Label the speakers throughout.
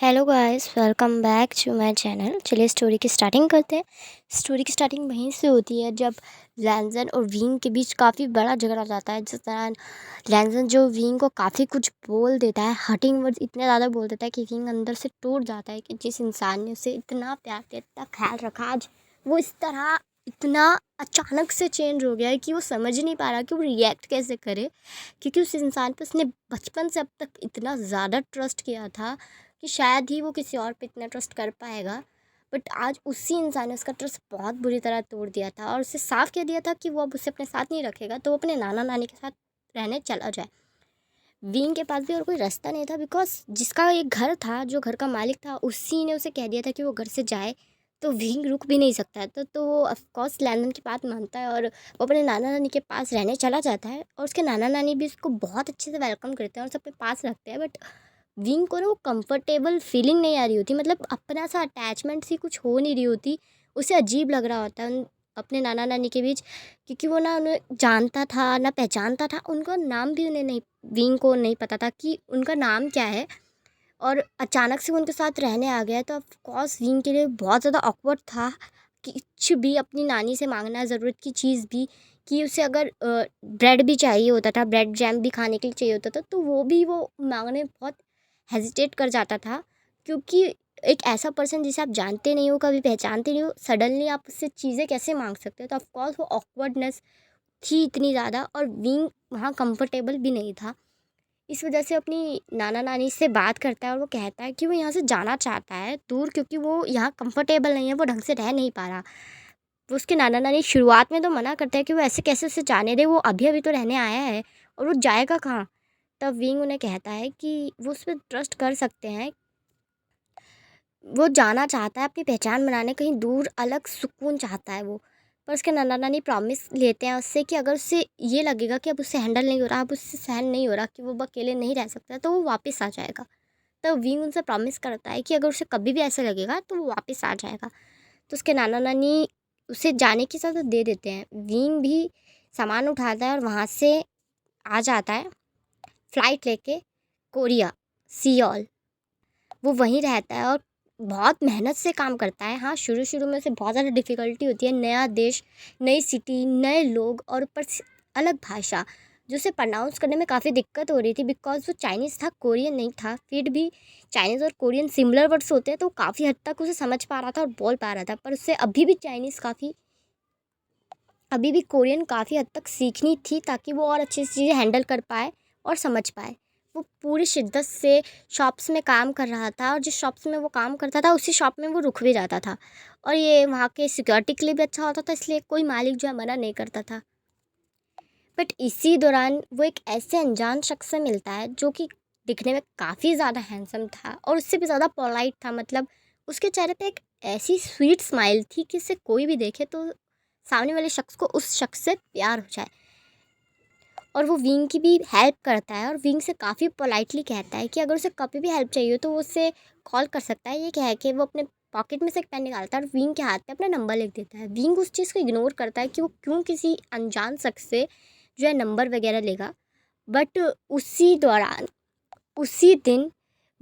Speaker 1: Hello guys, welcome back to my channel. चलिए story की starting करते हैं। स्टोरी की स्टार्टिंग वहीं से होती है जब लैंजन और विंग के बीच काफ़ी बड़ा झगड़ा हो जाता है। जिस तरह लैंजन जो विंग को काफ़ी कुछ बोल देता है, हर्टिंग वर्ड्स इतने ज़्यादा बोल देता है कि विंग अंदर से टूट जाता है कि जिस इंसान ने उसे इतना प्यार दिया, इतना ख्याल रखा, आज वो इस तरह इतना अचानक से चेंज हो गया है कि वो समझ नहीं पा रहा कि वो रिएक्ट कैसे करे। क्योंकि उस इंसान पर उसने बचपन से अब तक इतना ज़्यादा ट्रस्ट किया था कि शायद ही वो किसी और पे इतना ट्रस्ट कर पाएगा। बट आज उसी इंसान ने उसका ट्रस्ट बहुत बुरी तरह तोड़ दिया था और उसे साफ कह दिया था कि वो अब उसे अपने साथ नहीं रखेगा, तो वो अपने नाना नानी के साथ रहने चला जाए। विंग के पास भी और कोई रास्ता नहीं था, बिकॉज जिसका एक घर था, जो घर का मालिक था, उसी ने उसे कह दिया था कि वो घर से जाए। तो विंग रुक भी नहीं सकता है, तो वो ऑफकोर्स लैंडन की बात मानता है और वो अपने नाना नानी के पास रहने चला जाता है। और उसके नाना नानी भी उसको बहुत अच्छे से वेलकम करते हैं और सबके पास रखते हैं। बट विंग को ना वो कंफर्टेबल फीलिंग नहीं आ रही होती, मतलब अपना सा अटैचमेंट सी कुछ हो नहीं रही होती। उसे अजीब लग रहा होता है अपने नाना नानी के बीच, क्योंकि वो ना उन्हें जानता था ना पहचानता था। उनका नाम भी उन्हें नहीं, विंग को नहीं पता था कि उनका नाम क्या है। और अचानक से वो उनके साथ रहने आ गया, तो ऑफकोर्स विंग के लिए बहुत ज़्यादा ऑकवर्ड था कि कुछ भी अपनी नानी से मांगना, ज़रूरत की चीज़ भी, कि उसे अगर ब्रेड भी चाहिए होता था, ब्रेड जैम भी खाने के लिए चाहिए होता था, तो वो भी वो मांगने बहुत हेजिटेट कर जाता था। क्योंकि एक ऐसा पर्सन जिसे आप जानते नहीं हो, कभी पहचानते नहीं हो, सडनली आप उससे चीज़ें कैसे मांग सकते हो। तो ऑफकोर्स वो ऑकवर्डनेस थी इतनी ज़्यादा, और विंग वहाँ कंफर्टेबल भी नहीं था। इस वजह से अपनी नाना नानी से बात करता है और वो कहता है कि वो यहाँ से जाना चाहता है दूर, क्योंकि वो यहाँ कंफर्टेबल नहीं है, वो ढंग से रह नहीं पा रहा। वो उसके नाना नानी शुरुआत में तो मना करते हैं कि वो ऐसे कैसे उसे जाने दे, वो अभी अभी तो रहने आया है और वो जाएगा कहाँ। तब विंग उन्हें कहता है कि वो उस पर ट्रस्ट कर सकते हैं। वो जाना चाहता है अपनी पहचान बनाने, कहीं दूर अलग सुकून चाहता है वो। पर उसके नाना नानी प्रॉमिस लेते हैं उससे कि अगर उसे ये लगेगा कि अब उससे हैंडल नहीं हो रहा, अब उससे सहन नहीं हो रहा, कि वो अकेले नहीं रह सकता, तो वो वापस आ जाएगा। तो विंग उनसे प्रॉमिस करता है कि अगर उसे कभी भी ऐसा लगेगा तो वो वापस आ जाएगा। तो उसके नाना नानी उसे जाने की इजाज़त दे देते हैं। विंग भी सामान उठाता है और वहाँ से आ जाता है फ़्लाइट लेके कोरिया, सियोल। वो वहीं रहता है और बहुत मेहनत से काम करता है। हाँ, शुरू-शुरू में उसे बहुत ज़्यादा डिफ़िकल्टी होती है। नया देश, नई सिटी, नए लोग और ऊपर से अलग भाषा, जो उसे प्रोनाउंस करने में काफ़ी दिक्कत हो रही थी, बिकॉज़ वो चाइनीज़ था, कोरियन नहीं था। फिर भी चाइनीज़ और कोरियन सिमिलर वर्ड्स होते हैं, तो काफ़ी हद तक उसे समझ पा रहा था और बोल पा रहा था। पर उसे अभी भी कोरियन काफ़ी हद तक सीखनी थी, ताकि वो और अच्छी से चीज़ें हैंडल कर पाए और समझ पाए। वो पूरी शिद्दत से शॉप्स में काम कर रहा था और जिस शॉप्स में वो काम करता था, उसी शॉप में वो रुक भी जाता था। और ये वहाँ के सिक्योरिटी के लिए भी अच्छा होता था, इसलिए कोई मालिक जो है मना नहीं करता था। बट इसी दौरान वो एक ऐसे अनजान शख्स से मिलता है जो कि दिखने में काफ़ी ज़्यादा हैंडसम था और उससे भी ज़्यादा पोलाइट था। मतलब उसके चेहरे पे एक ऐसी स्वीट स्माइल थी कि इसे कोई भी देखे तो सामने वाले शख्स को उस शख्स से प्यार हो जाए। और वो विंग की भी हेल्प करता है और विंग से काफ़ी पोलाइटली कहता है कि अगर उसे कभी भी हेल्प चाहिए हो तो वो उससे कॉल कर सकता है। ये कह के वो अपने पॉकेट में से एक पेन निकालता है और विंग के हाथ पे अपना नंबर लिख देता है। विंग उस चीज़ को इग्नोर करता है कि वो क्यों किसी अनजान शख्स से जो है नंबर वगैरह लेगा। बट उसी दौरान, उसी दिन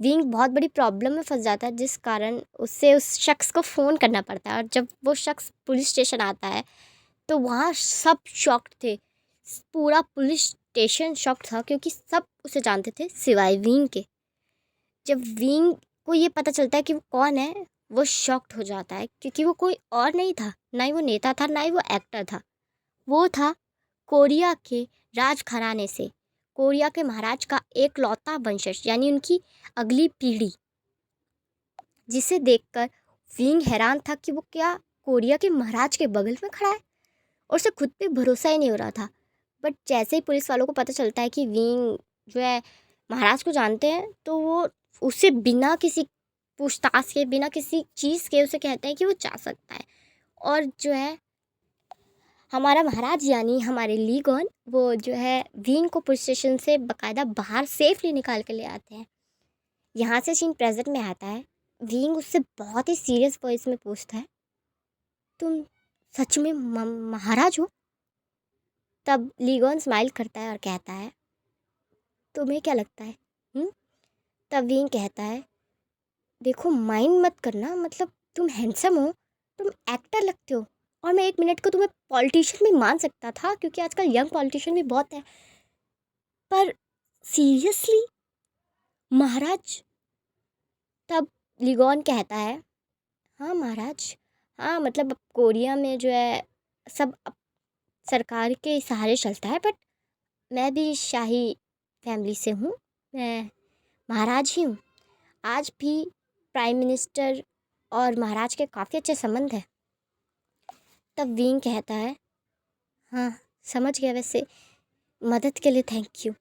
Speaker 1: विंग बहुत बड़ी प्रॉब्लम में फंस जाता है, जिस कारण उसे उस शख्स को फ़ोन करना पड़ता है। और जब वो शख्स पुलिस स्टेशन आता है तो वहाँ सब शॉक्ड थे। पूरा पुलिस स्टेशन शॉक्ड था, क्योंकि सब उसे जानते थे सिवाय विंग के। जब विंग को ये पता चलता है कि वो कौन है, वो शॉक्ड हो जाता है, क्योंकि वो कोई और नहीं था, ना ही वो नेता था, ना ही वो एक्टर था। वो था कोरिया के राज घराने से, कोरिया के महाराज का एकलौता वंशज, यानी उनकी अगली पीढ़ी। जिसे देखकर विंग हैरान था कि वो क्या कोरिया के महाराज के बगल में खड़ा है, और उसे खुद पे भरोसा ही नहीं हो रहा था। बट जैसे ही पुलिस वालों को पता चलता है कि विंग जो है महाराज को जानते हैं, तो वो उसे बिना किसी पूछताछ के, बिना किसी चीज़ के उसे कहते हैं कि वो जा सकता है। और जो है हमारा महाराज, यानी हमारे लीगॉन, वो जो है विंग को पुलिस स्टेशन से बाकायदा बाहर सेफली निकाल के ले आते हैं। यहाँ से सीन प्रेजेंट में आता है। विंग उससे बहुत ही सीरियस वॉइस में पूछता है, तुम सच में महाराज हो? तब लीगॉन स्माइल करता है और कहता है, तुम्हें क्या लगता है? हुँ? तब विंग कहता है, देखो माइंड मत करना, मतलब तुम हैंडसम हो, तुम एक्टर लगते हो, और मैं 1 मिनट को तुम्हें पॉलिटिशियन भी मान सकता था क्योंकि आजकल यंग पॉलिटिशियन भी बहुत है। पर सीरियसली महाराज। तब लिगोन कहता है, हाँ महाराज, हाँ मतलब अब कोरिया में जो है सब अब सरकार के सहारे चलता है, बट मैं भी शाही फैमिली से हूँ, मैं महाराज ही हूँ। आज भी प्राइम मिनिस्टर और महाराज के काफ़ी अच्छे संबंध हैं। तब विंग कहता है, हाँ समझ गया, वैसे मदद के लिए थैंक यू।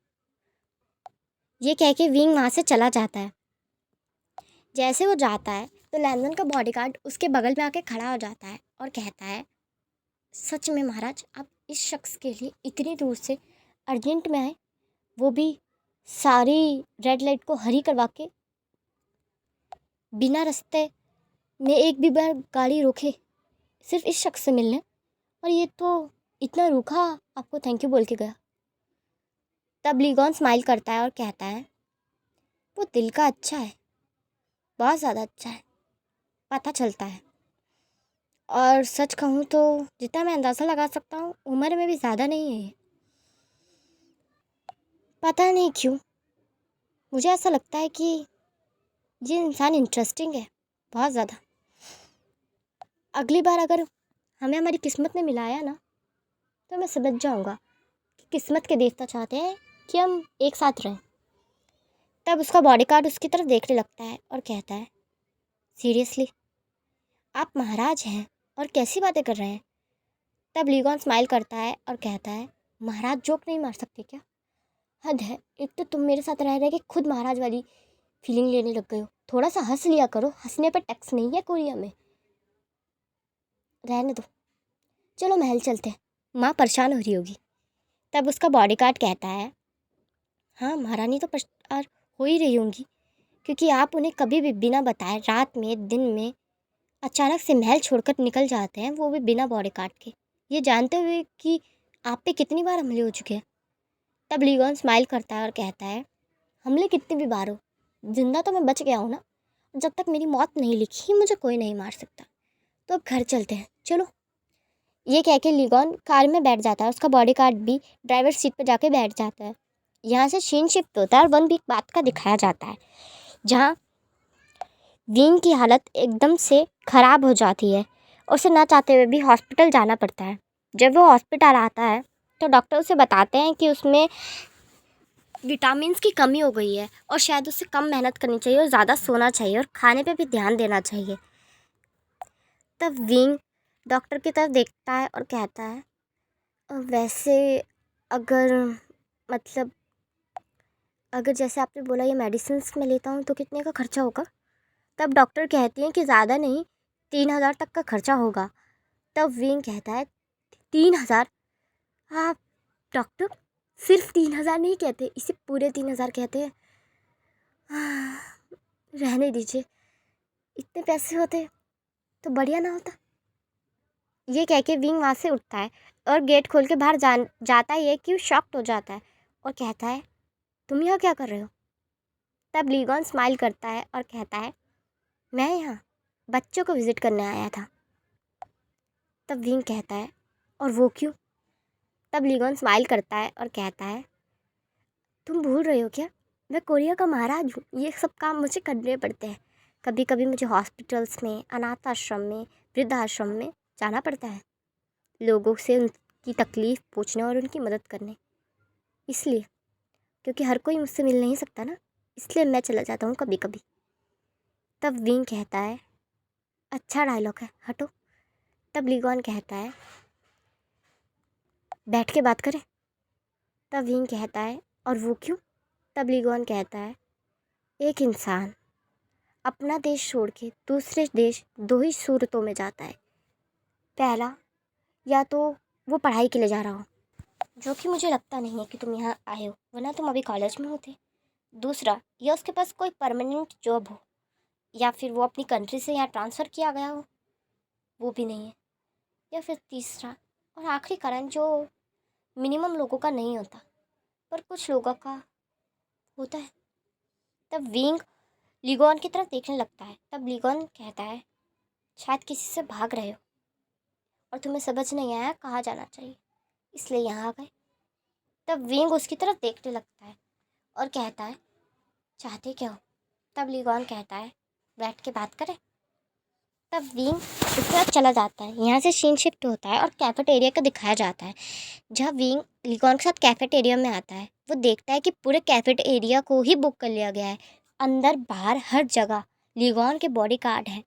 Speaker 1: ये कह के विंग वहाँ से चला जाता है। जैसे वो जाता है तो लैंडन का बॉडीगार्ड उसके बगल में आके खड़ा हो जाता है और कहता है, सच में महाराज आप इस शख्स के लिए इतनी दूर से अर्जेंट में आए, वो भी सारी रेड लाइट को हरी करवा के, बिना रास्ते में एक भी बार गाड़ी रोके, सिर्फ इस शख्स से मिलने, और ये तो इतना रूखा आपको थैंक यू बोल के गया। तब लीगॉन स्माइल करता है और कहता है, वो दिल का अच्छा है, बहुत ज़्यादा अच्छा है, पता चलता है। और सच कहूँ तो जितना मैं अंदाज़ा लगा सकता हूँ उम्र में भी ज़्यादा नहीं है ये। पता नहीं क्यों मुझे ऐसा लगता है कि ये इंसान इंटरेस्टिंग है बहुत ज़्यादा। अगली बार अगर हमें हमारी किस्मत ने मिलाया ना, तो मैं समझ जाऊँगा कि किस्मत के देवता चाहते हैं कि हम एक साथ रहें। तब उसका बॉडीगार्ड उसकी तरफ देखने लगता है और कहता है, सीरियसली आप महाराज हैं और कैसी बातें कर रहे हैं। तब लीगॉन स्माइल करता है और कहता है, महाराज जोक नहीं मार सकते क्या? हद है, एक तो तुम मेरे साथ रह रहे कि खुद महाराज वाली फीलिंग लेने लग गए हो। थोड़ा सा हंस लिया करो, हंसने पर टैक्स नहीं है कोरिया में। रहने दो, चलो महल चलते हैं, माँ परेशान हो रही होगी। तब उसका बॉडीगार्ड कहता है, हाँ महारानी तो परेशान हो ही रही होंगी, क्योंकि आप उन्हें कभी भी बिना बताए रात में दिन में अचानक से महल छोड़कर निकल जाते हैं, वो भी बिना बॉडीगार्ड के, ये जानते हुए कि आप पे कितनी बार हमले हो चुके हैं। तब लीगॉन स्माइल करता है और कहता है, हमले कितनी भी बार हो, जिंदा तो मैं बच गया हूँ ना। जब तक मेरी मौत नहीं लिखी मुझे कोई नहीं मार सकता। तो अब घर चलते हैं, चलो। ये कह के लीगॉन कार में बैठ जाता है, उसका बॉडीगार्ड भी ड्राइवर सीट पर जाके बैठ जाता है। यहाँ से सीन शिफ्ट होता है और 1 वीक बाद का दिखाया जाता है, जहाँ विंग की हालत एकदम से ख़राब हो जाती है। उसे ना चाहते हुए भी हॉस्पिटल जाना पड़ता है। जब वो हॉस्पिटल आता है तो डॉक्टर उसे बताते हैं कि उसमें विटामिन्स की कमी हो गई है और शायद उसे कम मेहनत करनी चाहिए और ज़्यादा सोना चाहिए और खाने पे भी ध्यान देना चाहिए। तब विंग डॉक्टर की तरफ देखता है और कहता है, वैसे अगर मतलब अगर जैसे आपने बोला ये मेडिसिन्स मैं लेता हूँ तो कितने का खर्चा होगा? तब डॉक्टर कहती हैं कि ज़्यादा नहीं, 3,000 तक का खर्चा होगा। तब विंग कहता है, 3,000? आप डॉक्टर सिर्फ 3,000 नहीं कहते, इसे पूरे 3,000 कहते हैं। रहने दीजिए, इतने पैसे होते तो बढ़िया ना होता। ये कह के विंग वहाँ से उठता है और गेट खोल के बाहर जाता ही है कि वो शॉक्ड हो जाता है और कहता है, तुम यहाँ क्या कर रहे हो? तब लीगॉन स्माइल करता है और कहता है, मैं यहाँ बच्चों को विज़िट करने आया था। तब विंग कहता है, और वो क्यों? तब लीगॉन स्माइल करता है और कहता है, तुम भूल रहे हो क्या, मैं कोरिया का महाराज हूँ, ये सब काम मुझे करने पड़ते हैं। कभी कभी मुझे हॉस्पिटल्स में, अनाथ आश्रम में, वृद्धाश्रम में जाना पड़ता है, लोगों से उनकी तकलीफ़ पूछने और उनकी मदद करने। इसलिए क्योंकि हर कोई मुझसे मिल नहीं सकता ना, इसलिए मैं चला जाता हूँ कभी कभी। तब विंग कहता है, अच्छा डायलॉग है, हटो। तब लीगॉन कहता है, बैठ के बात करें। तब विंग कहता है, और वो क्यों? तब लीगॉन कहता है, एक इंसान अपना देश छोड़ के दूसरे देश 2 ही सूरतों में जाता है। पहला, या तो वो पढ़ाई के लिए जा रहा हो, जो कि मुझे लगता नहीं है कि तुम यहाँ आए हो, वरना तुम अभी कॉलेज में होते। दूसरा, या उसके पास कोई परमानेंट जॉब हो, या फिर वो अपनी कंट्री से यहाँ ट्रांसफ़र किया गया हो, वो भी नहीं है। या फिर तीसरा और आखिरी कारण, जो मिनिमम लोगों का नहीं होता पर कुछ लोगों का होता है। तब विंग लिगोन की तरफ देखने लगता है। तब लिगोन कहता है, शायद किसी से भाग रहे हो और तुम्हें समझ नहीं आया कहाँ जाना चाहिए, इसलिए यहाँ आ गए। तब विंग उसकी तरफ देखने लगता है और कहता है, चाहते क्या हो? तब लिगोन कहता है, बैठ के बात करें। तब विंग उसके साथ चला जाता है। यहाँ से सीन शिफ्ट होता है और कैफेटेरिया का दिखाया जाता है। जब विंग लिगोन के साथ कैफेटेरिया में आता है, वो देखता है कि पूरे कैफेटेरिया को ही बुक कर लिया गया है। अंदर बाहर हर जगह लिगोन के बॉडीगार्ड हैं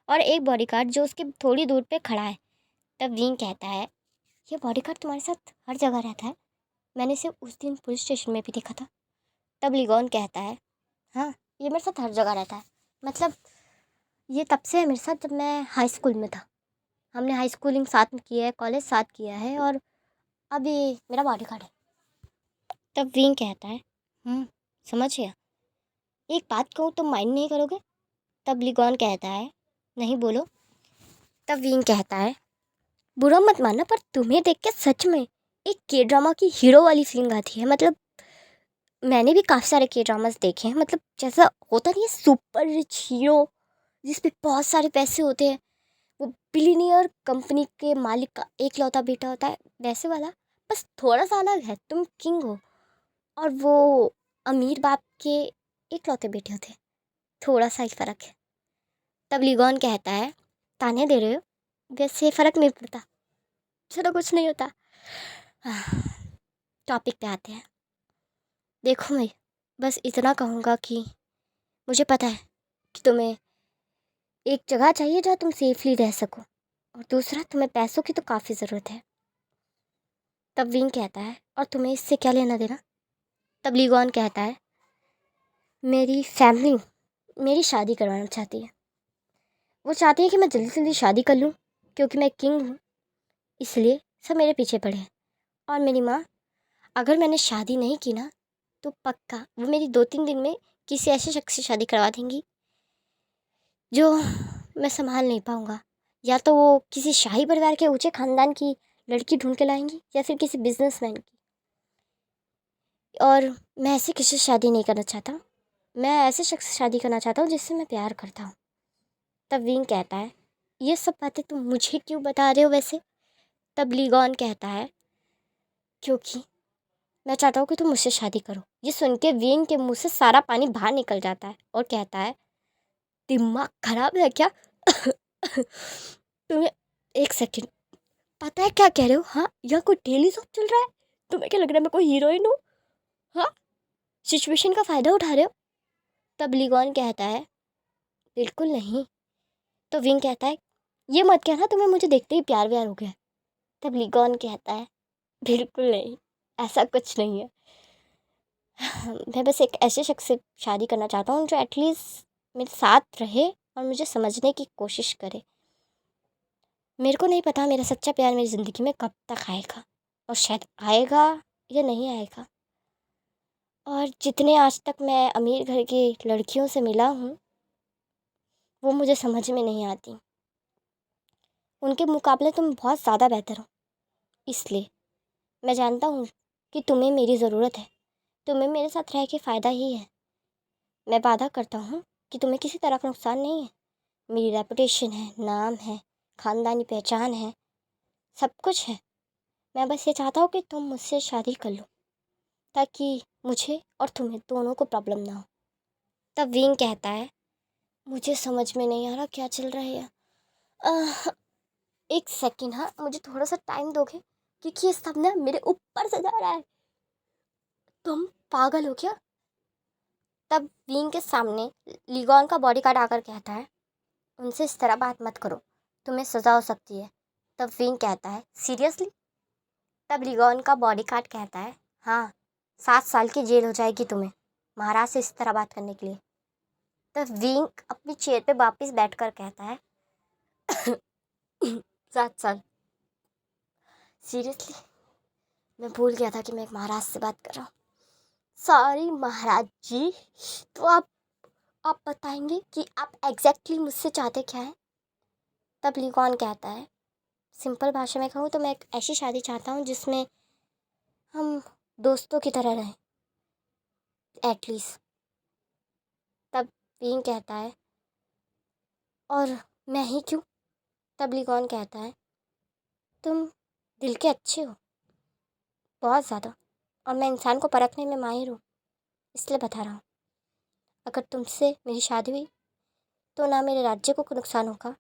Speaker 1: और एक बॉडीगार्ड जो उसके थोड़ी दूर पे खड़ा है। तब विंग कहता है, ये बॉडीगार्ड तुम्हारे साथ हर जगह रहता है? मैंने इसे उस दिन पुलिस स्टेशन में भी देखा था। तब लिगोन कहता है, हाँ, ये मेरे साथ हर जगह रहता है। मतलब ये तब से है मेरे साथ जब मैं हाई स्कूल में था। हमने हाई स्कूलिंग साथ में किया है, कॉलेज साथ किया है और अब ये मेरा बॉडीगार्ड है। तब विंग कहता है, समझ गया। एक बात कहूँ तो माइंड नहीं करोगे? तब लिगोन कहता है, नहीं, बोलो। तब विंग कहता है, बुरा मत मानना पर तुम्हें देख के सच में एक के ड्रामा की हीरो वाली फीलिंग आती है। मतलब मैंने भी काफ़ी सारे के ड्रामास देखे हैं। मतलब जैसा होता नहीं है सुपर रिच हीरो जिस पे बहुत सारे पैसे होते हैं, वो बिलीनियर कंपनी के मालिक का एकलौता बेटा होता है, वैसे वाला। बस थोड़ा सा अलग है, तुम किंग हो और वो अमीर बाप के एकलौते बेटे होते हैं, थोड़ा सा ही फ़र्क है। तब लिगोन कहता है, ताने दे रहे हो? वैसे फ़र्क नहीं पड़ता, चलो कुछ नहीं होता। टॉपिक पे आते हैं। देखो मैं बस इतना कहूँगा कि मुझे पता है कि तुम्हें एक जगह चाहिए जहाँ तुम सेफली रह सको और दूसरा तुम्हें पैसों की तो काफ़ी ज़रूरत है। तब विंग कहता है, और तुम्हें इससे क्या लेना देना? तब लिगोन कहता है, मेरी फैमिली मेरी शादी करवाना चाहती है। वो चाहती है कि मैं जल्दी से जल्दी शादी कर लूँ क्योंकि मैं किंग हूँ, इसलिए सब मेरे पीछे पड़े हैं। और मेरी माँ, अगर मैंने शादी नहीं की ना तो पक्का वो मेरी 2-3 दिन में किसी ऐसे शख्स से शादी करवा देंगी जो मैं संभाल नहीं पाऊँगा। या तो वो किसी शाही परिवार के ऊंचे खानदान की लड़की ढूंढ के लाएंगी या फिर किसी बिजनेसमैन की। और मैं ऐसे किसी से शादी नहीं करना चाहता। मैं ऐसे शख्स से शादी करना चाहता हूँ जिससे मैं प्यार करता हूँ। तब विंग कहता है, ये सब बातें तुम मुझे क्यों बता रहे हो वैसे? तब लिगोन कहता है, क्योंकि मैं चाहता हूँ कि तुम मुझसे शादी करो। ये सुन के विंग के मुंह से सारा पानी बाहर निकल जाता है और कहता है, दिमाग खराब है क्या? तुम्हें एक सेकंड, पता है क्या कह रहे हो? हाँ, यह कोई डेली सोप चल रहा है? तुम्हें क्या लग रहा है मैं कोई हीरोइन हूँ? हाँ, सिचुएशन का फ़ायदा उठा रहे हो? तब लिगोन कहता है, बिल्कुल नहीं। तो विंग कहता है, ये मत कहना तुम्हें मुझे देखते ही प्यार व्यार हो गया। तब लिगोन कहता है, बिल्कुल नहीं, ऐसा कुछ नहीं है। मैं बस एक ऐसे शख्स से शादी करना चाहता हूँ जो एटलीस्ट मेरे साथ रहे और मुझे समझने की कोशिश करे। मेरे को नहीं पता मेरा सच्चा प्यार मेरी ज़िंदगी में कब तक आएगा और शायद आएगा या नहीं आएगा। और जितने आज तक मैं अमीर घर की लड़कियों से मिला हूँ वो मुझे समझ में नहीं आती। उनके मुकाबले तुम बहुत ज़्यादा बेहतर हो। इसलिए मैं जानता हूँ कि तुम्हें मेरी ज़रूरत है, तुम्हें मेरे साथ रह के फ़ायदा ही है। मैं वादा करता हूँ कि तुम्हें किसी तरह का नुकसान नहीं है। मेरी रेपुटेशन है, नाम है, ख़ानदानी पहचान है, सब कुछ है। मैं बस ये चाहता हूँ कि तुम मुझसे शादी कर लो ताकि मुझे और तुम्हें दोनों को प्रॉब्लम ना हो। तब विंग कहता है, मुझे समझ में नहीं आ रहा क्या चल रहा है। आह, एक सेकंड, हाँ, मुझे थोड़ा सा टाइम दोगे क्योंकि ये सब ना मेरे ऊपर से जा रहा है। तुम पागल हो क्या? तब विंग के सामने लिगोन का बॉडीगार्ड आकर कहता है, उनसे इस तरह बात मत करो, तुम्हें सज़ा हो सकती है। तब विंग कहता है, सीरियसली? तब लिगोन का बॉडीगार्ड कहता है, हाँ, 7 साल की जेल हो जाएगी तुम्हें महाराज से इस तरह बात करने के लिए। तब विंग अपनी चेयर पे वापस बैठकर कहता है, 7 साल? सीरियसली? मैं भूल गया था कि मैं एक महाराज से बात कर रहा हूँ। सॉरी महाराज जी। तो आप बताएंगे कि आप एग्जैक्टली मुझसे चाहते क्या है? तब लिगोन कहता है, सिंपल भाषा में कहूँ तो मैं एक ऐसी शादी चाहता हूँ जिसमें हम दोस्तों की तरह रहें एटलीस्ट। तब वीन कहता है और मैं ही क्यों? तब लीगॉन कहता है तुम दिल के अच्छे हो, बहुत ज़्यादा, और मैं इंसान को परखने में माहिर हूँ, इसलिए बता रहा हूँ। अगर तुमसे मेरी शादी हुई तो ना मेरे राज्य को नुकसान होगा,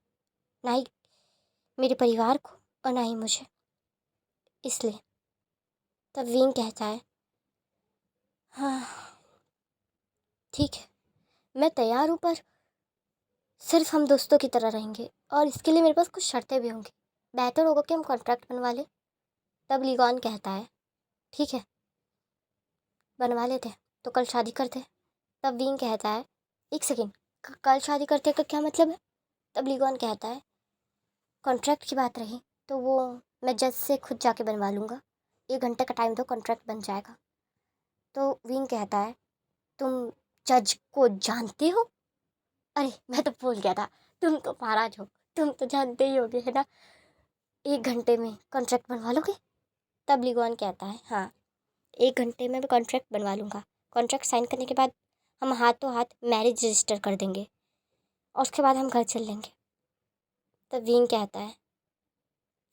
Speaker 1: ना ही मेरे परिवार को, और ना ही मुझे, इसलिए। तब वीन कहता है हाँ ठीक है, मैं तैयार हूँ, पर सिर्फ हम दोस्तों की तरह रहेंगे, और इसके लिए मेरे पास कुछ शर्तें भी होंगी। बेहतर होगा कि हम कॉन्ट्रैक्ट बनवा लें। तब लीगॉन कहता है ठीक है, बनवा लेते हैं, तो कल शादी करते हैं। तब वीन कहता है एक सेकेंड, कल शादी करते का क्या मतलब है? तब लीगॉन कहता है कॉन्ट्रैक्ट की बात रही तो वो मैं जज से खुद जाके बनवा लूँगा, 1 घंटे का टाइम दो, कॉन्ट्रैक्ट बन जाएगा। तो वीन कहता है तुम जज को जानते हो? अरे मैं तो भूल गया था, तुम तो महाराज हो, तुम तो जानते ही होगे, है ना? 1 घंटे में कॉन्ट्रैक्ट बनवा लोगे? तब लीगॉन कहता है हाँ, 1 घंटे में मैं कॉन्ट्रैक्ट बनवा लूँगा। कॉन्ट्रैक्ट साइन करने के बाद हम हाथों हाथ मैरिज रजिस्टर कर देंगे, और उसके बाद हम घर चल लेंगे। तब वीन कहता है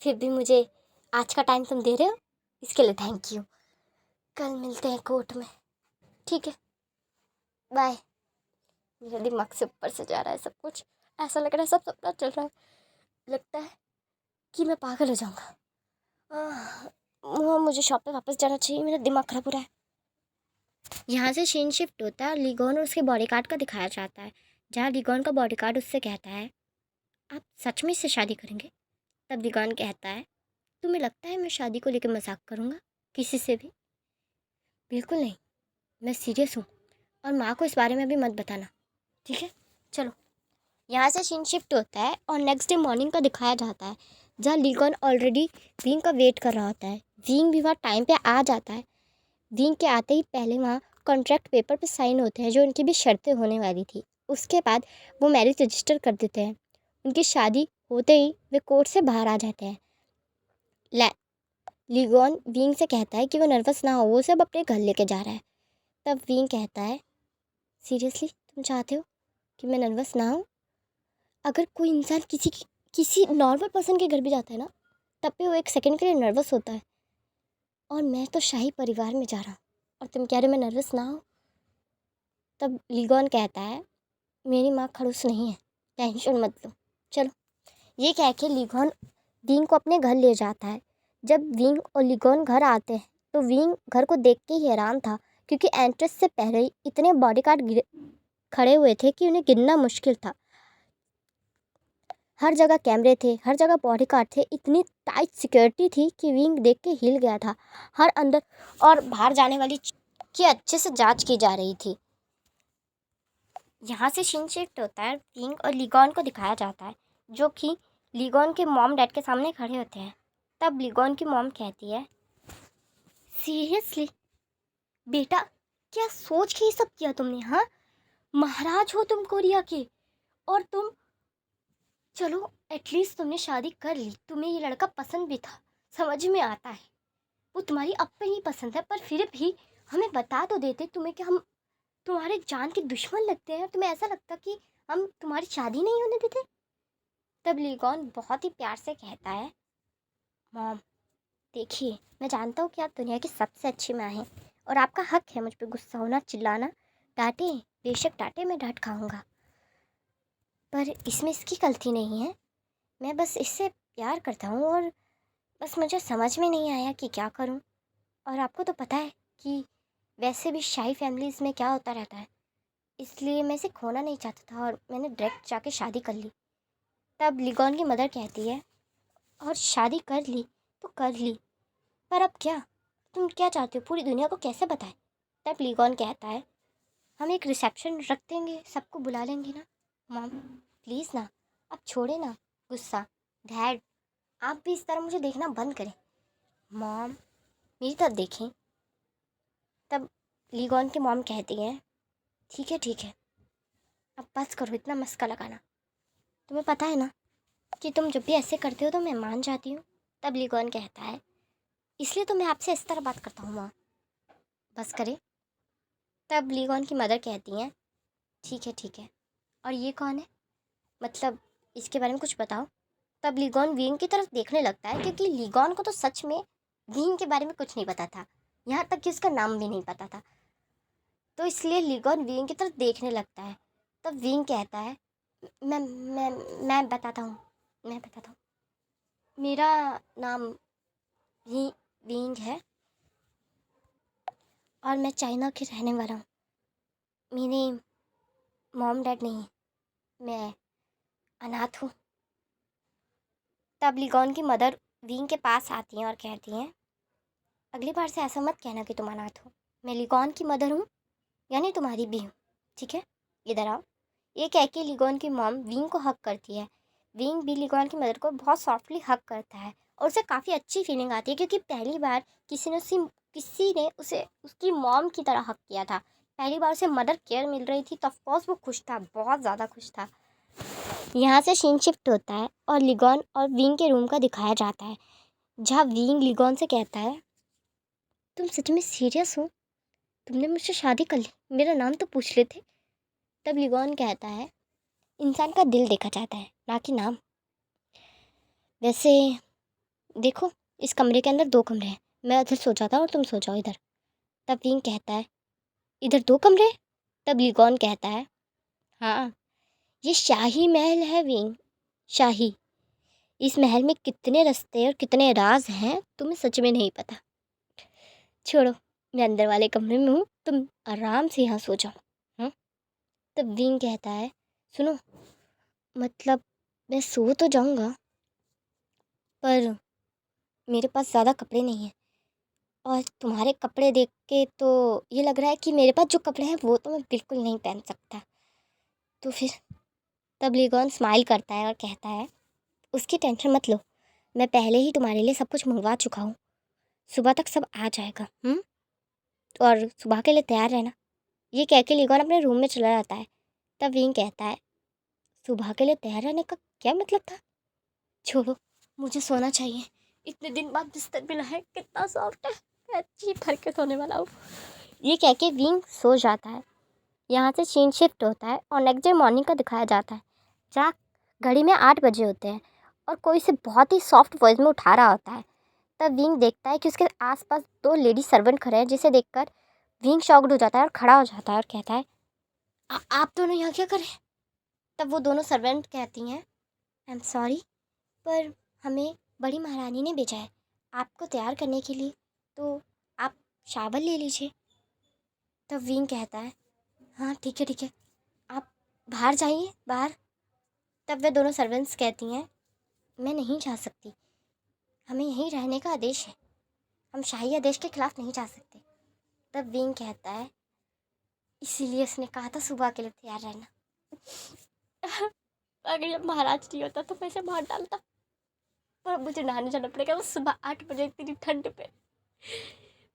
Speaker 1: फिर भी मुझे आज का टाइम तुम दे रहे हो, इसके लिए थैंक यू। कल मिलते हैं कोर्ट में, ठीक है, बाय। मेरे दिमाग से ऊपर से जा रहा है सब कुछ, ऐसा लग रहा है सब सपना चल रहा है, लगता है कि मैं पागल हो जाऊँगा। मुझे शॉप पे वापस जाना चाहिए, मेरा दिमाग खराब हो रहा है। यहाँ से सीन शिफ्ट होता है और लीगॉन और उसके बॉडीगार्ड का दिखाया जाता है, जहाँ लीगॉन का बॉडीगार्ड उससे कहता है आप सच में इससे शादी करेंगे? तब लीगॉन कहता है तुम्हें लगता है मैं शादी को लेकर मजाक करूँगा किसी से भी? बिल्कुल नहीं, मैं सीरियस हूँ, और माँ को इस बारे में भी मत बताना, ठीक है? चलो। यहाँ से सीन शिफ्ट होता है और नेक्स्ट डे मॉर्निंग का दिखाया जाता है, जहाँ लीगॉन ऑलरेडी विंग का वेट कर रहा होता है। विंग भी वहाँ टाइम पे आ जाता है। विंग के आते ही पहले वहाँ कॉन्ट्रैक्ट पेपर पे साइन होते हैं, जो उनकी भी शर्तें होने वाली थी। उसके बाद वो मैरिज रजिस्टर कर देते हैं। उनकी शादी होते ही वे कोर्ट से बाहर आ जाते हैं। लीगॉन विंग से कहता है कि वो नर्वस ना हो, वो सब अपने घर लेके जा रहा है। तब विंग कहता है सीरियसली तुम चाहते हो कि मैं नर्वस ना हूँ? अगर कोई इंसान किसी नॉर्मल पर्सन के घर भी जाता है ना, तब भी वो 1 सेकंड के लिए नर्वस होता है, और मैं तो शाही परिवार में जा रहा हूँ और तुम कह रहे हो मैं नर्वस ना हूँ? तब लीगॉन कहता है मेरी माँ खड़ूस नहीं है, टेंशन मत लो, चलो। ये कह के लीगॉन विंग को अपने घर ले जाता है। जब विंग और लीगॉन घर आते हैं तो विंग घर को देख के ही हैरान था, क्योंकि एंट्रेंस से पहले ही इतने बॉडीगार्ड खड़े हुए थे कि उन्हें गिनना मुश्किल था। हर जगह कैमरे थे, हर जगह बॉडीगार्ड थे, इतनी टाइट सिक्योरिटी थी कि विंग देख के हिल गया था। हर अंदर और बाहर जाने वाली की अच्छे से जांच की जा रही थी। यहाँ से सीन शिफ्ट होता है, विंग और लीगॉन को दिखाया जाता है, जो कि लीगॉन के मॉम डैड के सामने खड़े होते हैं। तब लीगॉन की मॉम कहती है सीरियसली बेटा, क्या सोच के ये सब किया तुमने? हाँ, महाराज हो तुम कोरिया के, और तुम, चलो एटलीस्ट तुमने शादी कर ली, तुम्हें ये लड़का पसंद भी था, समझ में आता है वो तुम्हारी अपनी पसंद है, पर फिर भी हमें बता तो देते, तुम्हें क्या हम तुम्हारे जान के दुश्मन लगते हैं? तुम्हें ऐसा लगता कि हम तुम्हारी शादी नहीं होने देते? तब लीगॉन बहुत ही प्यार से कहता है मॉम देखिए, मैं जानता हूँ कि आप दुनिया की सबसे अच्छी माँ हैं, और आपका हक है मुझ पर गुस्सा होना, चिल्लाना, डांटे, बेशक डांटे, मैं डांट खाऊंगा, पर इसमें इसकी गलती नहीं है। मैं बस इससे प्यार करता हूँ, और बस मुझे समझ में नहीं आया कि क्या करूँ। और आपको तो पता है कि वैसे भी शाही फैमिलीज़ में क्या होता रहता है, इसलिए मैं इसे खोना नहीं चाहता था, और मैंने डायरेक्ट जाके शादी कर ली। तब लिगॉन की मदर कहती है और शादी कर ली तो कर ली, पर अब क्या? तुम क्या चाहते हो, पूरी दुनिया को कैसे बताएं? तब लिगॉन कहता है हम एक रिसेप्शन रख देंगे, सबको बुला लेंगे ना। मॉम प्लीज़ ना, अब छोड़े ना गुस्सा। डैड आप भी इस तरह मुझे देखना बंद करें। मॉम मेरी तरफ देखें। तब लीगॉन की मॉम कहती है ठीक है, अब बस करो इतना मस्का लगाना, तुम्हें पता है ना कि तुम जब भी ऐसे करते हो तो मैं मान जाती हूँ। तब लीगॉन कहता है इसलिए तो मैं आपसे इस तरह बात करता हूँ माँ, बस करे। तब लीगॉन की मदर कहती हैं ठीक है। और ये कौन है? मतलब इसके बारे में कुछ बताओ। तब लिगोन विंग की तरफ देखने लगता है, क्योंकि लिगोन को तो सच में विंग के बारे में कुछ नहीं पता था, यहाँ तक कि उसका नाम भी नहीं पता था। तो इसलिए लिगोन विंग की तरफ देखने लगता है। तब विंग कहता है, मैं बताता हूँ, मेरा नाम ही विंग है और मैं चाइना के रहने वाला हूँ। मेरे मॉम डैड नहीं है, मैं अनाथ हूँ। तब लिगोन की मदर विंग के पास आती हैं और कहती हैं, अगली बार से ऐसा मत कहना कि तुम अनाथ हो। मैं लिगोन की मदर हूँ, यानी तुम्हारी भी हूँ, ठीक है? इधर आओ। ये कह के लिगोन की मॉम विंग को हक करती है। विंग भी लिगोन की मदर को बहुत सॉफ्टली हक करता है और उसे काफ़ी अच्छी फीलिंग आती है, क्योंकि पहली बार किसी ने उसे उसकी मॉम की तरह हक किया था। पहली बार उसे मदर केयर मिल रही थी, तो ऑफकोर्स वो खुश था, बहुत ज़्यादा खुश था। यहाँ से सीन शिफ्ट होता है और लिगोन और विंग के रूम का दिखाया जाता है, जहाँ विंग लिगोन से कहता है, तुम सच में सीरियस हो? तुमने मुझसे शादी कर ली? मेरा नाम तो पूछ लेते। तब लिगोन कहता है, इंसान का दिल देखा जाता है, ना कि नाम। वैसे देखो, इस कमरे के अंदर 2 कमरे हैं, मैं उधर सो जाता और तुम सो जाओ इधर। तब विंग कहता है, इधर 2 कमरे? तब लिगोन कहता है, हाँ, ये शाही महल है विंग, शाही। इस महल में कितने रास्ते और कितने राज हैं तुम्हें सच में नहीं पता। छोड़ो, मैं अंदर वाले कमरे में हूँ, तुम आराम से यहाँ सो जाओ। तब विंग कहता है, सुनो, मतलब मैं सो तो जाऊँगा, पर मेरे पास ज़्यादा कपड़े नहीं हैं और तुम्हारे कपड़े देख के तो ये लग रहा है कि मेरे पास जो कपड़े हैं वो तो मैं बिल्कुल नहीं पहन सकता। तो फिर? तब लिगोन स्माइल करता है और कहता है, उसकी टेंशन मत लो, मैं पहले ही तुम्हारे लिए सब कुछ मंगवा चुका हूँ, सुबह तक सब आ जाएगा। और सुबह के लिए तैयार रहना। ये कह के लिगोन अपने रूम में चला जाता है। तब विंग कहता है, सुबह के लिए तैयार रहने का क्या मतलब था? छोड़ो, मुझे सोना चाहिए। इतने दिन बाद बिस्तर मिला है, कितना सॉफ्ट है, मैं जी भर के सोने वाला हूँ। ये कह के विंग सो जाता है। यहाँ से सीन शिफ्ट होता है और नेक्स्ट डे मॉर्निंग का दिखाया जाता है, जहाँ घड़ी में 8 बजे होते हैं और कोई से बहुत ही सॉफ्ट वॉइस में उठा रहा होता है। तब विंग देखता है कि उसके आसपास 2 लेडी सर्वेंट खड़े हैं, जिसे देखकर विंग शॉक्ड हो जाता है और खड़ा हो जाता है और कहता है, आप दोनों यहाँ क्या कर रहे हैं? तब वो दोनों सर्वेंट कहती हैं, आई एम सॉरी, पर हमें बड़ी महारानी ने भेजा है आपको तैयार करने के लिए, तो आप शावर ले लीजिए। तब विंग कहता है, हाँ ठीक है, आप बाहर जाइए, बाहर। तब वे दोनों सर्वेंट्स कहती हैं, मैं नहीं जा सकती, हमें यहीं रहने का आदेश है, हम शाही आदेश के खिलाफ नहीं जा सकते। तब विंग कहता है, इसीलिए उसने कहा था सुबह के लिए तैयार रहना। अगर जब महाराज नहीं होता तो मैं इसे मार डालता, पर मुझे नहाने जाना पड़ेगा, वो सुबह 8 बजे इतनी ठंड पे।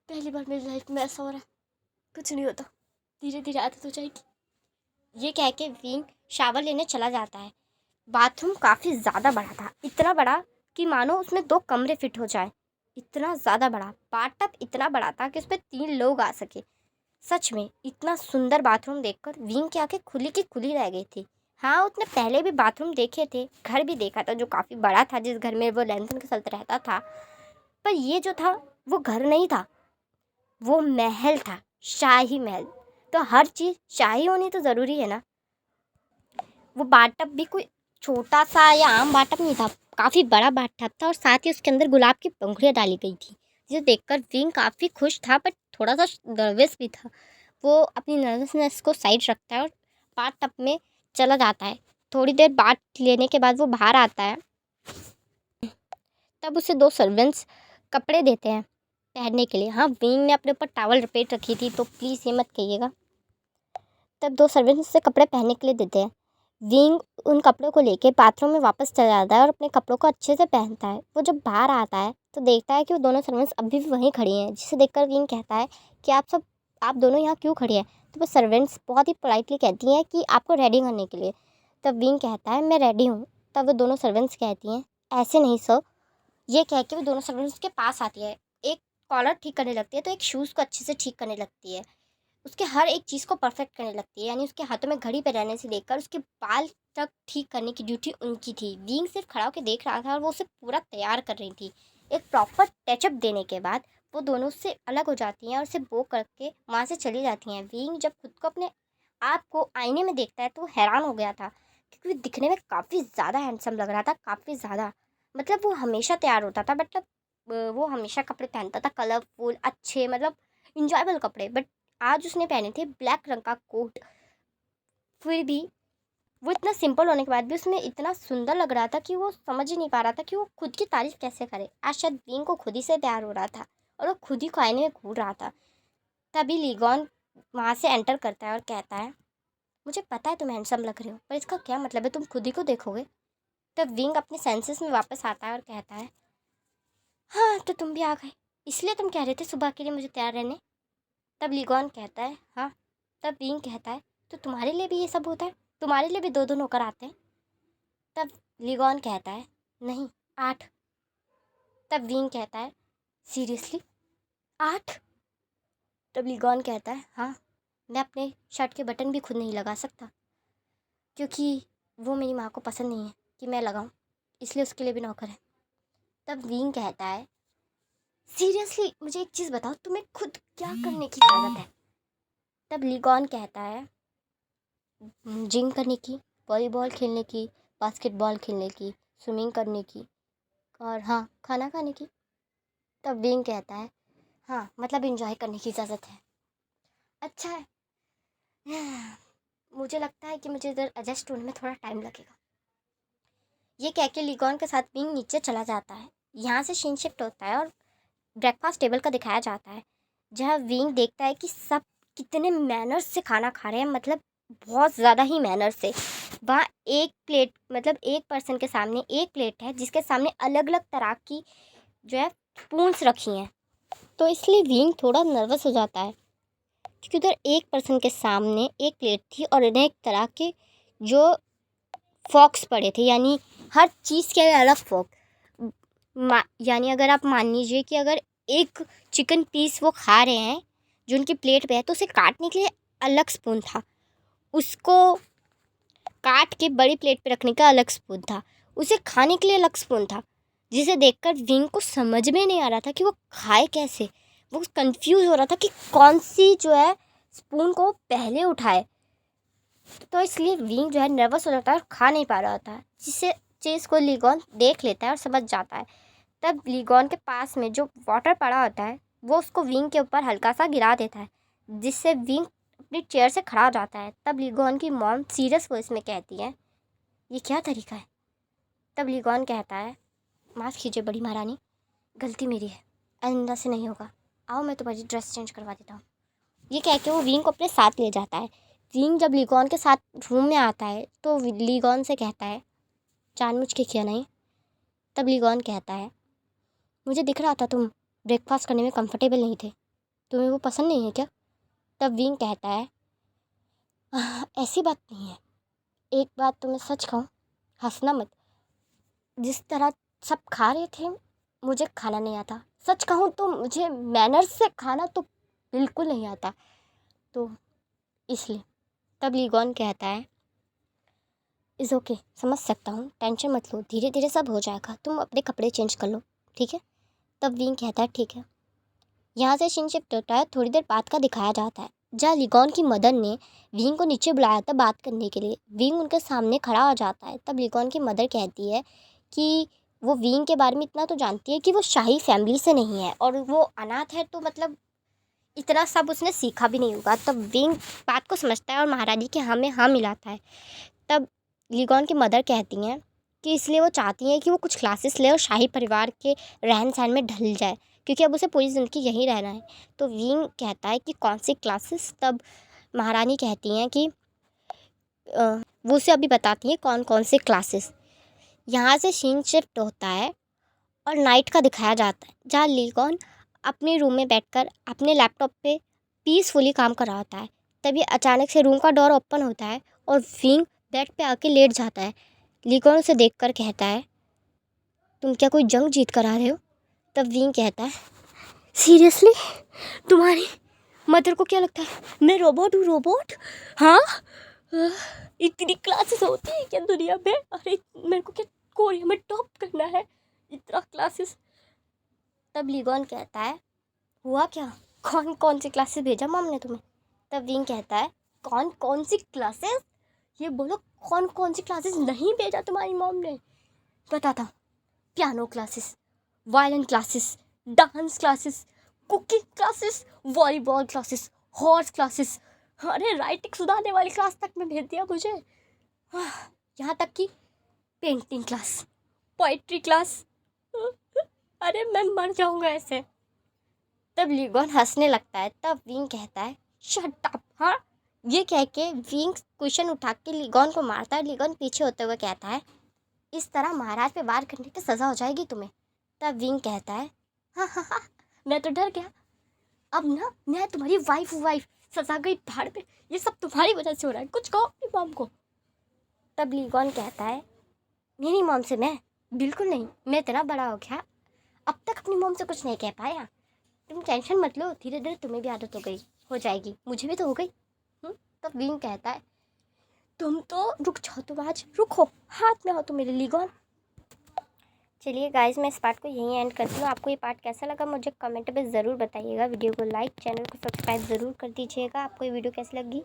Speaker 1: पहली बार मेरी लाइफ में ऐसा हो रहा है, कुछ नहीं होता, धीरे धीरे आदत हो जाएगी। ये कह के विंग शावर लेने चला जाता है। बाथरूम काफ़ी ज़्यादा बड़ा था, इतना बड़ा कि मानो उसमें 2 कमरे फिट हो जाए, इतना ज़्यादा बड़ा। बाथटब इतना बड़ा था कि उसमें 3 लोग आ सके। सच में इतना सुंदर बाथरूम देखकर विंग की आंखें खुली की खुली रह गई थी। हाँ, उसने पहले भी बाथरूम देखे थे, घर भी देखा था जो काफ़ी बड़ा था, जिस घर में वो लैंथन के साथ रहता था, पर ये जो था वो घर नहीं था, वो महल था, शाही महल। तो हर चीज़ शाही होनी तो ज़रूरी है ना। वो बाथटब भी कोई छोटा सा या आम बाथटब नहीं था, काफ़ी बड़ा बाथटब था और साथ ही उसके अंदर गुलाब की पंखुड़ियाँ डाली गई थी, जिसे देखकर विंग काफ़ी खुश था, बट थोड़ा सा नर्वस भी था। वो अपनी नर्वसनेस को साइड रखता है और बाथटब में चला जाता है। थोड़ी देर बाथ लेने के बाद वो बाहर आता है। तब उसे 2 सर्वेंट्स कपड़े देते हैं पहनने के लिए। हाँ, विंग ने अपने ऊपर टॉवल लपेट रखी थी, तो प्लीज़ ये मत कहिएगा। तब 2 सर्वेंट्स उसे कपड़े पहनने के लिए देते हैं। विंग उन कपड़ों को लेके बाथरूम में वापस चला जाता है और अपने कपड़ों को अच्छे से पहनता है। वो जब बाहर आता है तो देखता है कि वो दोनों सर्वेंट्स अभी भी वहीं खड़ी हैं, जिसे देखकर विंग कहता है कि आप दोनों यहाँ क्यों खड़ी हैं? तो वो सर्वेंट्स बहुत ही पोलाइटली कहती हैं कि आपको रेडी करने के लिए। तब विंग कहता है, मैं रेडी हूँ। तब वो दोनों सर्वेंट्स कहती हैं, ऐसे नहीं सर। ये कह के वो दोनों सर्वेंट्स के पास आती है, एक कॉलर ठीक करने लगती है, तो एक शूज़ को अच्छे से ठीक करने लगती है। उसके हर एक चीज़ को परफेक्ट करने लगती है। यानी उसके हाथों में घड़ी पहनाने से लेकर उसके बाल तक ठीक करने की ड्यूटी उनकी थी। विंग सिर्फ खड़ा होकर देख रहा था और वो उसे पूरा तैयार कर रही थी। एक प्रॉपर टचअप देने के बाद वो दोनों उससे अलग हो जाती हैं और उसे बो करके वहाँ से चली जाती हैं। विंग जब खुद को अपने आप को आईने में देखता है तो वो हैरान हो गया था, क्योंकि वो दिखने में काफ़ी ज़्यादा हैंडसम लग रहा था, काफ़ी ज़्यादा। मतलब वो हमेशा तैयार होता था, मतलब वो हमेशा कपड़े पहनता था कलरफुल अच्छे, मतलब इंजॉयबल कपड़े। बट आज उसने पहने थे ब्लैक रंग का कोट। फिर भी वो इतना सिंपल होने के बाद भी उसमें इतना सुंदर लग रहा था कि वो समझ ही नहीं पा रहा था कि वो खुद की तारीफ कैसे करे। आज शायद विंग को खुद ही से तैयार हो रहा था और वो खुद ही को आईने में घूर रहा था। तभी लीगॉन वहाँ से एंटर करता है और कहता है, मुझे पता है तुम हैंडसम लग रहे हो, पर इसका क्या मतलब है, तुम खुद ही को देखोगे। तब विंग अपने सेंसेस में वापस आता है और कहता है, हाँ तो तुम भी आ गए, इसलिए तुम कह रहे थे सुबह के लिए मुझे तैयार रहने। तब लीगॉन कहता है, हाँ। तब विंग कहता है, तो तुम्हारे लिए भी ये सब होता है, तुम्हारे लिए भी दो दो नौकर आते हैं। तब लीगॉन कहता है, नहीं 8। तब विंग कहता है, सीरियसली 8? तब लीगॉन कहता है, हाँ, मैं अपने शर्ट के बटन भी खुद नहीं लगा सकता, क्योंकि वो मेरी माँ को पसंद नहीं है कि मैं लगाऊं, इसलिए उसके लिए भी नौकर है। तब विंग कहता है, सीरियसली मुझे एक चीज़ बताओ, तुम्हें खुद क्या करने की ज़रूरत है। तब लीगॉन कहता है, जिम करने की, वॉलीबॉल खेलने की, बास्केटबॉल खेलने की, स्विमिंग करने की, और हाँ, खाना खाने की। तब विंग कहता है, हाँ मतलब एंजॉय करने की इजाज़त है। अच्छा है। मुझे लगता है कि मुझे इधर एडजस्ट होने में थोड़ा टाइम लगेगा। ये कह के लिगॉन के साथ विंग नीचे चला जाता है। यहाँ से सीन शिफ्ट होता है और ब्रेकफास्ट टेबल का दिखाया जाता है, जहाँ विंग देखता है कि सब कितने मैनर्स से खाना खा रहे हैं, मतलब बहुत ज़्यादा ही मैनर्स से। वहाँ एक प्लेट, मतलब एक पर्सन के सामने एक प्लेट है जिसके सामने अलग अलग तरह की जो है स्पून्स रखी हैं। तो इसलिए विंग थोड़ा नर्वस हो जाता है, क्योंकि उधर एक पर्सन के सामने एक प्लेट थी और अनेक तरह के जो फॉक्स पड़े थे, यानी हर चीज़ के अलग फॉक। यानी अगर आप मान लीजिए कि अगर एक चिकन पीस वो खा रहे हैं जो उनकी प्लेट पे है, तो उसे काटने के लिए अलग स्पून था, उसको काट के बड़ी प्लेट पे रखने का अलग स्पून था, उसे खाने के लिए अलग स्पून था, जिसे देखकर विंग को समझ में नहीं आ रहा था कि वो खाए कैसे। वो कंफ्यूज हो रहा था कि कौन सी जो है स्पून को पहले उठाए। तो इसलिए विंग जो है नर्वस हो जाता है और खा नहीं पा रहा होता है, जिससे चीज़ को लिगॉन देख लेता है और समझ जाता है। तब लिगॉन के पास में जो वाटर पड़ा होता है वो उसको विंग के ऊपर हल्का सा गिरा देता है, जिससे विंग अपनी चेयर से खड़ा हो जाता है। तब लिगॉन की मॉम सीरियस वॉइस में कहती है, ये क्या तरीका है। तब लिगॉन कहता है, माफ़ कीजिए बड़ी महारानी, गलती मेरी है, आइंदा से नहीं होगा, आओ मैं तुम्हारी ड्रेस चेंज करवा देता हूँ। ये कह के वो विंग को अपने साथ ले जाता है। विंग जब लिगॉन के साथ रूम में आता है तो लिगॉन से कहता है, जानबूझ के किया नहीं। तब लिगॉन कहता है, मुझे दिख रहा था तुम ब्रेकफास्ट करने में कंफर्टेबल नहीं थे, तुम्हें वो पसंद नहीं है क्या। तब विंग कहता है, ऐसी बात नहीं है, एक बात तो मैं सच कहूँ, हंसना मत, जिस तरह सब खा रहे थे मुझे खाना नहीं आता। सच कहूँ तो मुझे मैनर्स से खाना तो बिल्कुल नहीं आता, तो इसलिए। तब लिगॉन कहता है, इज़ ओके, समझ सकता हूँ, टेंशन मत लो, धीरे धीरे सब हो जाएगा, तुम अपने कपड़े चेंज कर लो, ठीक है। तब विंग कहता है, ठीक है। यहाँ से सीन शिफ्ट होता है, थोड़ी देर बाद का दिखाया जाता है, जहाँ लिगॉन की मदर ने विंग को नीचे बुलाया था बात करने के लिए। विंग उनके सामने खड़ा हो जाता है। तब लिगॉन की मदर कहती है कि वो विंग के बारे में इतना तो जानती है कि वो शाही फैमिली से नहीं है और वो अनाथ है, तो मतलब इतना सब उसने सीखा भी नहीं होगा। तब विंग बात को समझता है और महारानी के हाँ में हाँ मिलाता है। तब लिगॉन की मदर कहती हैं कि इसलिए वो चाहती हैं कि वो कुछ क्लासेस ले और शाही परिवार के रहन सहन में ढल जाए, क्योंकि अब उसे पूरी ज़िंदगी यहीं रहना है। तो विंग कहता है कि कौन सी क्लासेस। तब महारानी कहती हैं कि वो उसे अभी बताती हैं कौन कौन से क्लासेस। यहाँ से सीन शिफ्ट होता है और नाइट का दिखाया जाता है, जहाँ लिगॉन अपने रूम में बैठकर अपने लैपटॉप पे पीसफुली काम कर रहा होता है। तभी अचानक से रूम का डोर ओपन होता है और विंग बेड पे आके लेट जाता है। लिगॉन उसे देखकर कहता है, तुम क्या कोई जंग जीत कर आ रहे हो। तब विंग कहता है, सीरियसली तुम्हारी मदर को क्या लगता है मैं रोबोट हूँ? रोबोट? हाँ, इतनी क्लासेस होती है क्या दुनिया में? अरे मेरे को क्या कोरिया में टॉप करना है, इतना क्लासेस। तब लीगॉन कहता है हुआ क्या, कौन कौन सी क्लासेस भेजा मॉम ने तुम्हें? तब विंग कहता है कौन कौन सी क्लासेस, ये बोलो कौन कौन सी क्लासेस नहीं भेजा तुम्हारी मॉम ने? बताता हूँ, piano classes, violin classes, dance classes, cooking classes, volleyball classes, horse classes, अरे राइटिंग सुधारने वाली क्लास तक में भेज दिया मुझे। यहाँ तक कि पेंटिंग क्लास, पोइट्री क्लास, अरे मैं मर जाऊंगा ऐसे। तब लीगॉन हंसने लगता है। तब विंग कहता है शट अप। हाँ, ये कह के विंग क्वेश्चन उठा के लीगॉन को मारता है। लीगॉन पीछे होते हुए कहता है इस तरह महाराज पे वार करने की सज़ा हो जाएगी तुम्हें। तब विंग कहता है हाँ, मैं तो डर गया, अब ना मैं तुम्हारी वाइफ सजा गई भाड़ पे, ये सब तुम्हारी वजह से हो रहा है, कुछ कहो अपनी मॉम को। तब लीगॉन कहता है मेरी मॉम से मैं बिल्कुल नहीं, मैं इतना बड़ा हो गया अब तक अपनी मॉम से कुछ नहीं कह पाया। तुम टेंशन मत लो, धीरे धीरे तुम्हें भी आदत हो जाएगी, मुझे भी तो हो गई। तब विंग कहता है तुम तो रुक जाओ, तुम आज रुको, हाथ में हो तुम मेरे लीगॉन। चलिए गाइस, मैं इस पार्ट को यहीं एंड करती हूँ। आपको ये पार्ट कैसा लगा मुझे कमेंट में ज़रूर बताइएगा। वीडियो को लाइक, चैनल को सब्सक्राइब ज़रूर कर दीजिएगा। आपको ये वीडियो कैसी लगी?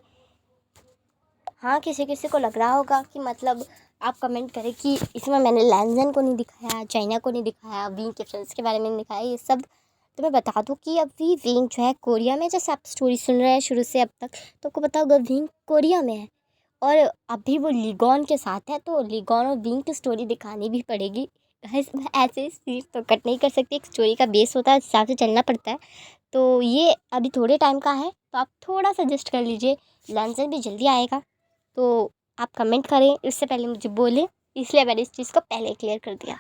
Speaker 1: हाँ, किसी किसी को लग रहा होगा कि मतलब आप कमेंट करें कि इसमें मैंने लैंजन को नहीं दिखाया, चाइना को नहीं दिखाया, विंग के फ्रेंड्स के बारे में नहीं दिखाया, ये सब। तो मैं बता दूँ कि अभी विंग जो है कोरिया में, जैसे आप स्टोरी सुन रहे हैं शुरू से अब तक, तो आपको पता होगा विंग कोरिया में है और अभी वो लीगॉन के साथ है, तो लीगॉन और विंग की स्टोरी दिखानी भी पड़ेगी। ऐसे सीन तो कट नहीं कर सकती, एक स्टोरी का बेस होता है, उस हिसाब से चलना पड़ता है। तो ये अभी थोड़े टाइम का है, तो आप थोड़ा सा एडजस्ट कर लीजिए। लैंजन भी जल्दी आएगा, तो आप कमेंट करें इससे पहले मुझे बोलें, इसलिए मैंने इस चीज़ को पहले क्लियर कर दिया।